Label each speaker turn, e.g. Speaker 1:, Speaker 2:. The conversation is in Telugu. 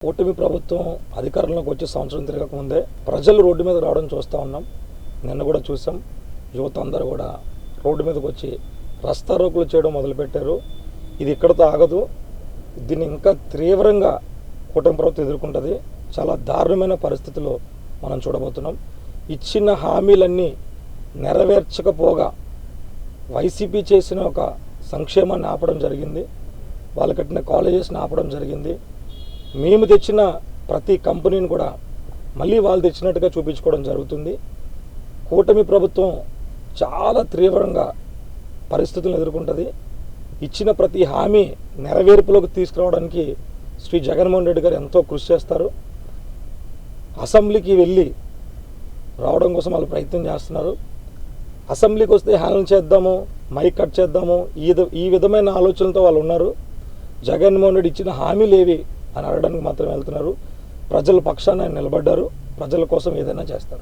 Speaker 1: కూటమి ప్రభుత్వం అధికారంలోకి వచ్చే సంవత్సరం తిరగకముందే ప్రజలు రోడ్డు మీద రావడం చూస్తూ ఉన్నాం. నిన్న కూడా చూసాం. యువత అందరూ కూడా రోడ్డు మీదకి వచ్చి రస్తారోకులు చేయడం మొదలుపెట్టారు. ఇది ఇక్కడతో ఆగదు. దీన్ని ఇంకా తీవ్రంగా కూటమి ప్రభుత్వం ఎదుర్కొంటుంది. చాలా దారుణమైన పరిస్థితుల్లో మనం చూడబోతున్నాం. ఇచ్చిన హామీలన్నీ నెరవేర్చకపోగా వైసీపీ చేసిన ఒక సంక్షేమాన్ని ఆపడం జరిగింది. వాళ్ళు కట్టిన కాలేజెస్ని ఆపడం జరిగింది. మేము తెచ్చిన ప్రతి కంపెనీని కూడా మళ్ళీ వాళ్ళు తెచ్చినట్టుగా చూపించుకోవడం జరుగుతుంది. కూటమి ప్రభుత్వం చాలా తీవ్రంగా పరిస్థితులను ఎదుర్కొంటుంది. ఇచ్చిన ప్రతి హామీ నెరవేర్పులోకి తీసుకురావడానికి శ్రీ జగన్మోహన్ రెడ్డి గారు ఎంతో కృషి చేస్తారు. అసెంబ్లీకి వెళ్ళి రావడం కోసం వాళ్ళు ప్రయత్నం చేస్తున్నారు. అసెంబ్లీకి వస్తే హ్యాండిల్ చేద్దాము, మైక్ కట్ చేద్దాము, ఈ విధమైన ఆలోచనలతో వాళ్ళు ఉన్నారు. జగన్మోహన్ రెడ్డి ఇచ్చిన హామీలు ఏవి అని అడగడానికి మాత్రం వెళ్తున్నారు. ప్రజల పక్షాన ఆయన నిలబడ్డారు. ప్రజల కోసం ఏదైనా చేస్తారు.